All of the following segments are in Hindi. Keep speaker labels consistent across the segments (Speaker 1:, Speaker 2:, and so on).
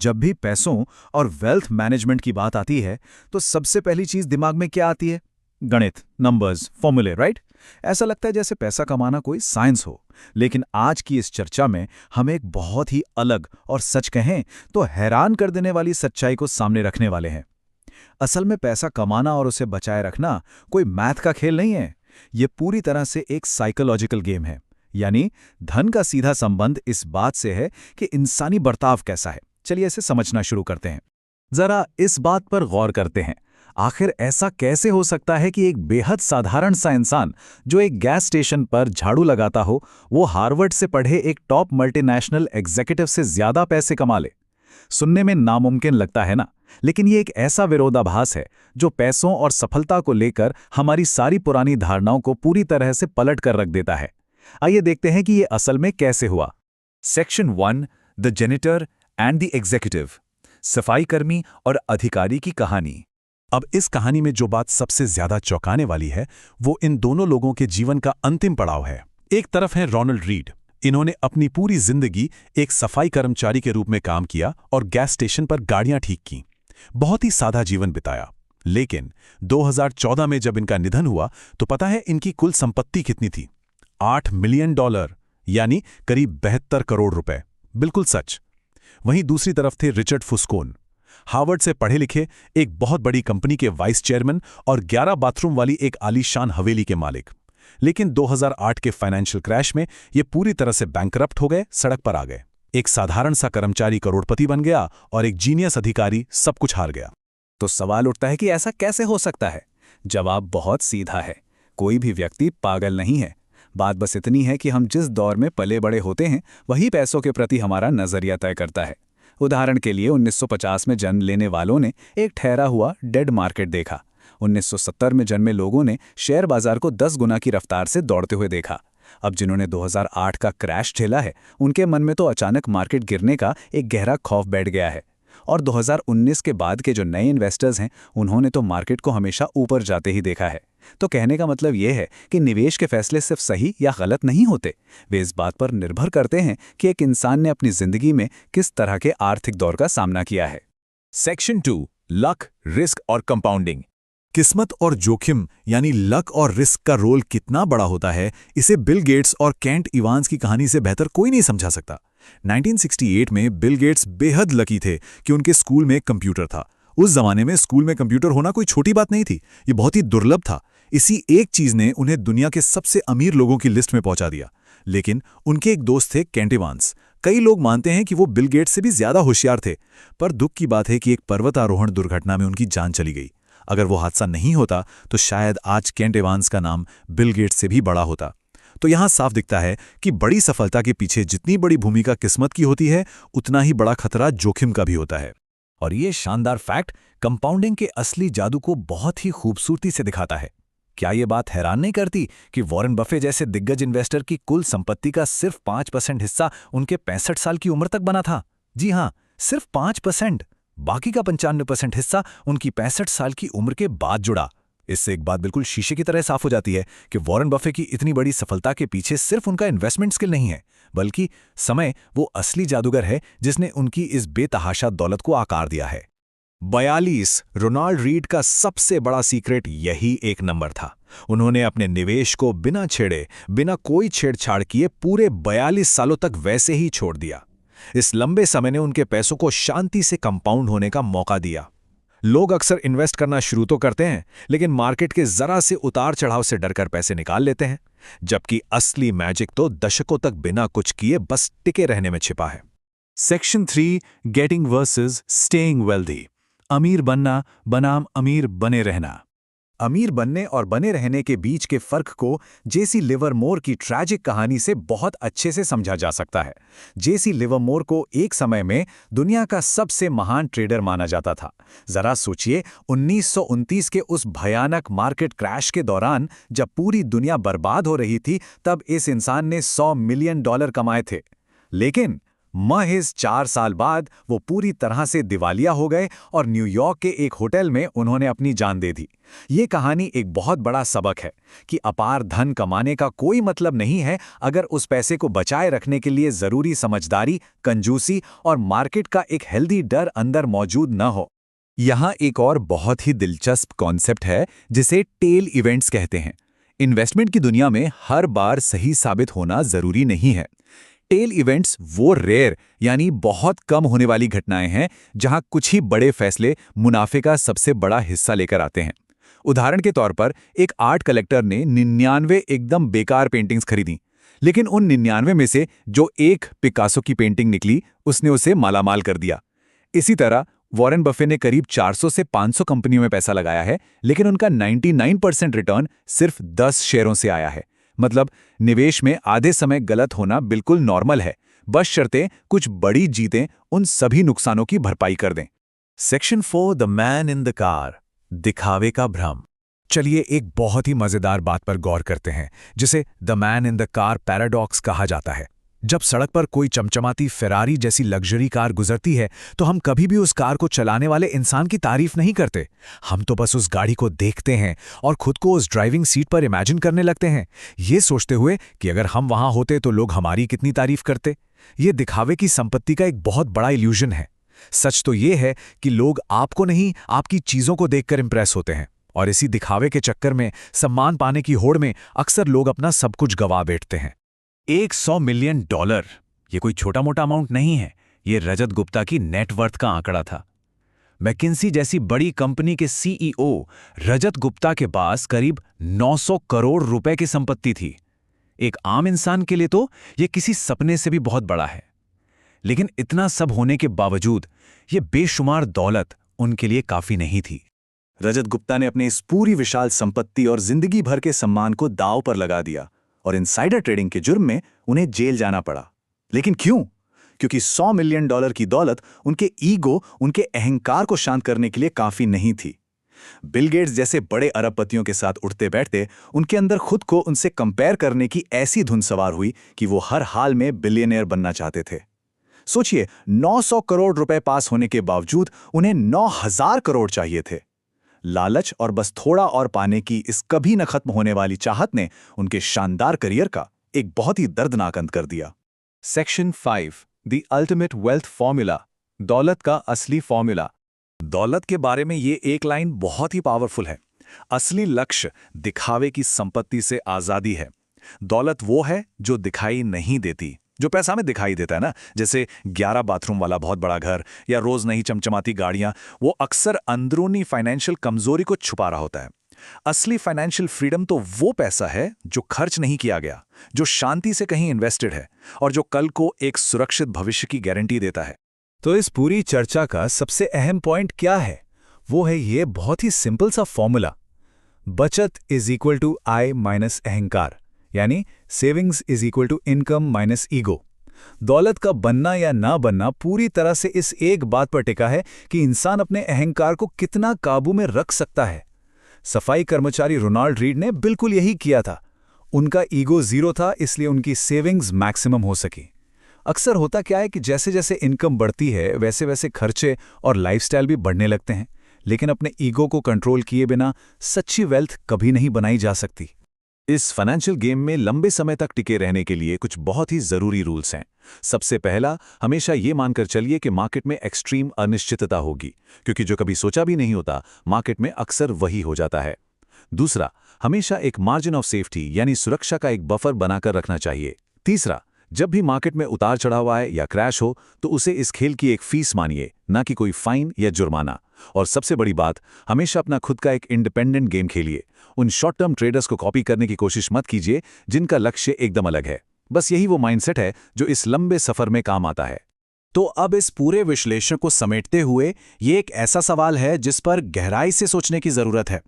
Speaker 1: जब भी पैसों और वेल्थ मैनेजमेंट की बात आती है तो सबसे पहली चीज दिमाग में क्या आती है? गणित, नंबर्स, फॉर्मूले, राइट? ऐसा लगता है जैसे पैसा कमाना कोई साइंस हो। लेकिन आज की इस चर्चा में हम एक बहुत ही अलग और सच कहें तो हैरान कर देने वाली सच्चाई को सामने रखने वाले हैं। असल में पैसा कमाना और उसे बचाए रखना कोई मैथ का खेल नहीं है। ये पूरी तरह से एक साइकोलॉजिकल गेम है। यानी धन का सीधा संबंध इस बात से है कि इंसानी बर्ताव कैसा है। चलिए इसे समझना शुरू करते हैं। जरा इस बात पर गौर करते हैं, आखिर ऐसा कैसे हो सकता है कि एक बेहद साधारण सा इंसान जो एक गैस स्टेशन पर झाड़ू लगाता हो, वो हार्वर्ड से पढ़े एक टॉप मल्टीनेशनल एग्जीक्यूटिव से ज्यादा पैसे कमा ले? सुनने में नामुमकिन लगता है ना, लेकिन ये एक ऐसा विरोधाभास है जो पैसों और सफलता को लेकर हमारी सारी पुरानी धारणाओं को पूरी तरह से पलट कर रख देता है। आइए देखते हैं कि ये असल में कैसे हुआ। Section 1, the janitor and the executive, सफाई कर्मी और अधिकारी की कहानी। अब इस कहानी में जो बात सबसे ज्यादा चौंकाने वाली है वो इन दोनों लोगों के जीवन का अंतिम पड़ाव है। एक तरफ है रोनाल्ड रीड। इन्होंने अपनी पूरी जिंदगी एक सफाई कर्मचारी के रूप में काम किया और गैस स्टेशन पर गाड़ियां ठीक की। बहुत ही सादा जीवन बिताया। लेकिन 2014 में जब इनका निधन हुआ तो पता है इनकी कुल संपत्ति कितनी थी? $8 मिलियन, यानी करीब 72 करोड़ रुपए। बिल्कुल सच। वहीं दूसरी तरफ थे रिचर्ड फुस्कोन, हार्वर्ड से पढ़े लिखे, एक बहुत बड़ी कंपनी के वाइस चेयरमैन और 11 बाथरूम वाली एक आलीशान हवेली के मालिक। लेकिन 2008 के फाइनेंशियल क्रैश में ये पूरी तरह से बैंकरप्ट हो गए, सड़क पर आ गए। एक साधारण सा कर्मचारी करोड़पति बन गया और एक जीनियस अधिकारी सब कुछ हार गया। तो सवाल उठता है कि ऐसा कैसे हो सकता है? जवाब बहुत सीधा है, कोई भी व्यक्ति पागल नहीं है। बात बस इतनी है कि हम जिस दौर में पले बड़े होते हैं वही पैसों के प्रति हमारा नजरिया तय करता है। उदाहरण के लिए 1950 में जन्म लेने वालों ने एक ठहरा हुआ डेड मार्केट देखा। 1970 में जन्मे लोगों ने शेयर बाजार को 10 गुना की रफ्तार से दौड़ते हुए देखा। अब जिन्होंने 2008 का क्रैश झेला है उनके मन में तो अचानक मार्केट गिरने का एक गहरा खौफ बैठ गया है। और 2019 के बाद के जो नए इन्वेस्टर्स हैं उन्होंने तो मार्केट को हमेशा ऊपर जाते ही देखा है। तो कहने का मतलब यह है कि निवेश के फैसले सिर्फ सही या गलत नहीं होते, वे इस बात पर निर्भर करते हैं कि एक इंसान ने अपनी जिंदगी में किस तरह के आर्थिक दौर का सामना किया है।
Speaker 2: सेक्शन 2, लक, रिस्क और कंपाउंडिंग। किस्मत और जोखिम यानी लक और रिस्क का रोल कितना बड़ा होता है, इसे बिल गेट्स और केंट इवांस की कहानी से बेहतर कोई नहीं समझा सकता। 1968 में बिल गेट्स बेहद लकी थे कि उनके स्कूल में एक कंप्यूटर था। उस जमाने में स्कूल में कंप्यूटर होना कोई छोटी बात नहीं थी, ये बहुत ही दुर्लभ था। इसी एक चीज ने उन्हें दुनिया के सबसे अमीर लोगों की लिस्ट में पहुंचा दिया। लेकिन उनके एक दोस्त थे केंट इवांस। कई लोग मानते हैं कि वो बिल गेट्स से भी ज्यादा होशियार थे, पर दुख की बात है कि एक पर्वतारोहण दुर्घटना में उनकी जान चली गई। अगर वो हादसा नहीं होता तो शायद आज केंट इवांस का नाम बिल गेट्स से भी बड़ा होता। तो यहां साफ दिखता है कि बड़ी सफलता के पीछे जितनी बड़ी भूमिका किस्मत की होती है उतना ही बड़ा खतरा जोखिम का भी होता है।
Speaker 1: और ये शानदार फैक्ट कंपाउंडिंग के असली जादू को बहुत ही खूबसूरती से दिखाता है। क्या ये बात हैरान नहीं करती कि वॉरेन बफे जैसे दिग्गज इन्वेस्टर की कुल संपत्ति का सिर्फ 5% हिस्सा उनके 65 साल की उम्र तक बना था? जी हां, सिर्फ 5%। बाकी का 95% हिस्सा उनकी 65 साल की उम्र के बाद जुड़ा। इससे एक बात बिल्कुल शीशे की तरह साफ हो जाती है कि वॉरेन बफे की इतनी बड़ी सफलता के पीछे सिर्फ उनका इन्वेस्टमेंट स्किल नहीं है, बल्कि समय वो असली जादूगर है जिसने उनकी इस बेतहाशा दौलत को आकार दिया है।
Speaker 2: 42, रोनाल्ड रीड का सबसे बड़ा सीक्रेट यही एक नंबर था। उन्होंने अपने निवेश को बिना छेड़े, बिना कोई छेड़छाड़ किए पूरे 42 सालों तक वैसे ही छोड़ दिया। इस लंबे समय ने उनके पैसों को शांति से कंपाउंड होने का मौका दिया। लोग अक्सर इन्वेस्ट करना शुरू तो करते हैं, लेकिन मार्केट के जरा से उतार चढ़ाव से डरकर पैसे निकाल लेते हैं, जबकि असली मैजिक तो दशकों तक बिना कुछ किए बस टिके रहने में छिपा है।
Speaker 1: Section 3, getting versus staying wealthy, अमीर बनना बनाम अमीर बने रहना। अमीर बनने और बने रहने के बीच के फर्क को जेसी लिवरमोर की ट्रैजिक कहानी से बहुत अच्छे से समझा जा सकता है। जेसी लिवरमोर को एक समय में दुनिया का सबसे महान ट्रेडर माना जाता था। जरा सोचिए, 1929 के उस भयानक मार्केट क्रैश के दौरान जब पूरी दुनिया बर्बाद हो रही थी, तब इस इंसान ने $100 मिलियन कमाए थे। लेकिन महज 4 साल बाद वो पूरी तरह से दिवालिया हो गए और न्यूयॉर्क के एक होटल में उन्होंने अपनी जान दे दी। ये कहानी एक बहुत बड़ा सबक है कि अपार धन कमाने का कोई मतलब नहीं है अगर उस पैसे को बचाए रखने के लिए जरूरी समझदारी, कंजूसी और मार्केट का एक हेल्दी डर अंदर मौजूद न हो। यहाँ एक और बहुत ही दिलचस्प कॉन्सेप्ट है जिसे टेल इवेंट्स कहते हैं। इन्वेस्टमेंट की दुनिया में हर बार सही साबित होना जरूरी नहीं है। टेल इवेंट्स वो रेयर यानी बहुत कम होने वाली घटनाएं हैं जहां कुछ ही बड़े फैसले मुनाफे का सबसे बड़ा हिस्सा लेकर आते हैं। उदाहरण के तौर पर एक आर्ट कलेक्टर ने 99 एकदम बेकार पेंटिंग्स खरीदी, लेकिन उन 99 में से जो एक पिकासो की पेंटिंग निकली उसने उसे मालामाल कर दिया। इसी तरह वॉरेन बफे ने करीब 400 से 500 कंपनियों में पैसा लगाया है, लेकिन उनका 99% रिटर्न सिर्फ 10 शेयरों से आया है। मतलब निवेश में आधे समय गलत होना बिल्कुल नॉर्मल है, बशर्ते कुछ बड़ी जीतें उन सभी नुकसानों की भरपाई कर दें। Section 4 the man in the car, दिखावे का भ्रम। चलिए एक बहुत ही मजेदार बात पर गौर करते हैं जिसे the man in the car paradox कहा जाता है। जब सड़क पर कोई चमचमाती फेरारी जैसी लग्जरी कार गुजरती है तो हम कभी भी उस कार को चलाने वाले इंसान की तारीफ नहीं करते। हम तो बस उस गाड़ी को देखते हैं और खुद को उस ड्राइविंग सीट पर इमेजिन करने लगते हैं, ये सोचते हुए कि अगर हम वहां होते तो लोग हमारी कितनी तारीफ करते। ये दिखावे की संपत्ति का एक बहुत बड़ा इल्यूजन है। सच तो ये है कि लोग आपको नहीं, आपकी चीजों को देखकर इंप्रेस होते हैं, और इसी दिखावे के चक्कर में सम्मान पाने की होड़ में अक्सर लोग अपना सब कुछ गंवा बैठते हैं। $100 मिलियन, ये कोई छोटा मोटा अमाउंट नहीं है। ये रजत गुप्ता की नेटवर्थ का आंकड़ा था। मैकिन्सी जैसी बड़ी कंपनी के सीईओ रजत गुप्ता के पास करीब 900 करोड़ रुपए की संपत्ति थी। एक आम इंसान के लिए तो ये किसी सपने से भी बहुत बड़ा है। लेकिन इतना सब होने के बावजूद ये बेशुमार दौलत उनके लिए काफी नहीं थी। रजत गुप्ता ने अपनी इस पूरी विशाल संपत्ति और जिंदगी भर के सम्मान को दांव पर लगा दिया और इनसाइडर ट्रेडिंग के जुर्म में उन्हें जेल जाना पड़ा। लेकिन क्यों? क्योंकि $100 मिलियन की दौलत उनके ईगो, उनके अहंकार को शांत करने के लिए काफी नहीं थी। बिल गेट्स जैसे बड़े अरबपतियों के साथ उठते बैठते उनके अंदर खुद को उनसे कंपेयर करने की ऐसी धुन सवार हुई कि वो हर हाल में बिलियनियर बनना चाहते थे। सोचिए, 900 करोड़ रुपए पास होने के बावजूद उन्हें 9000 करोड़ चाहिए थे। लालच और बस थोड़ा और पाने की इस कभी न खत्म होने वाली चाहत ने उनके शानदार करियर का एक बहुत ही दर्दनाक अंत कर दिया। Section 5 the ultimate wealth formula, दौलत का असली फॉर्मूला। दौलत के बारे में ये एक लाइन बहुत ही पावरफुल है। असली लक्ष्य दिखावे की संपत्ति से आजादी है। दौलत वो है जो दिखाई नहीं देती, जो पैसा में दिखाई देता है ना, जैसे 11 बाथरूम वाला बहुत बड़ा घर या रोज नहीं चमचमाती गाड़ियां, वो अक्सर अंदरूनी फाइनेंशियल कमजोरी को छुपा रहा होता है। असली फाइनेंशियल फ्रीडम तो वो पैसा है जो खर्च नहीं किया गया, जो शांति से कहीं इन्वेस्टेड है और जो कल को एक सुरक्षित भविष्य की गारंटी देता है। तो इस पूरी चर्चा का सबसे अहम पॉइंट क्या है? वो है ये बहुत ही सिंपल सा फॉर्मूला, बचत इज इक्वल टू आई माइनस अहंकार, यानी savings is equal to income minus ego. दौलत का बनना या ना बनना पूरी तरह से इस एक बात पर टिका है कि इंसान अपने अहंकार को कितना काबू में रख सकता है। सफाई कर्मचारी रोनाल्ड रीड ने बिल्कुल यही किया था। उनका ईगो 0 था, इसलिए उनकी सेविंग्स मैक्सिमम हो सकी। अक्सर होता क्या है कि जैसे जैसे इनकम बढ़ती है वैसे वैसे खर्चे और लाइफस्टाइल भी बढ़ने लगते हैं, लेकिन अपने ईगो को कंट्रोल किए बिना सच्ची वेल्थ कभी नहीं बनाई जा सकती। इस फाइनेंशियल गेम में लंबे समय तक टिके रहने के लिए कुछ बहुत ही जरूरी रूल्स हैं। सबसे पहला, हमेशा ये मानकर चलिए कि मार्केट में एक्सट्रीम अनिश्चितता होगी, क्योंकि जो कभी सोचा भी नहीं होता मार्केट में अक्सर वही हो जाता है। दूसरा, हमेशा एक मार्जिन ऑफ सेफ्टी यानी सुरक्षा का एक बफर बनाकर रखना चाहिए। तीसरा, जब भी मार्केट में उतार चढ़ाव आए या क्रैश हो तो उसे इस खेल की एक फीस मानिए, ना कि कोई फाइन या जुर्माना। और सबसे बड़ी बात, हमेशा अपना खुद का एक इंडिपेंडेंट गेम खेलिए। उन शॉर्ट टर्म ट्रेडर्स को कॉपी करने की कोशिश मत कीजिए जिनका लक्ष्य एकदम अलग है। बस यही वो माइंडसेट है जो इस लंबे सफर में काम आता है। तो अब इस पूरे विश्लेषण को समेटते हुए ये एक ऐसा सवाल है जिस पर गहराई से सोचने की जरूरत है।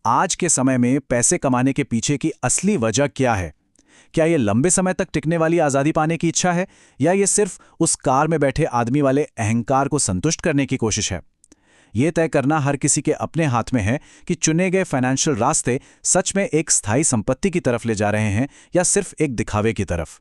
Speaker 1: आज के समय में पैसे कमाने के पीछे की असली वजह क्या है? क्या ये लंबे समय तक टिकने वाली आज़ादी पाने की इच्छा है, या ये सिर्फ उस कार में बैठे आदमी वाले अहंकार को संतुष्ट करने की कोशिश है? ये तय करना हर किसी के अपने हाथ में है कि चुने गए फाइनेंशियल रास्ते सच में एक स्थायी संपत्ति की तरफ ले जा रहे हैं या सिर्फ एक दिखावे की तरफ।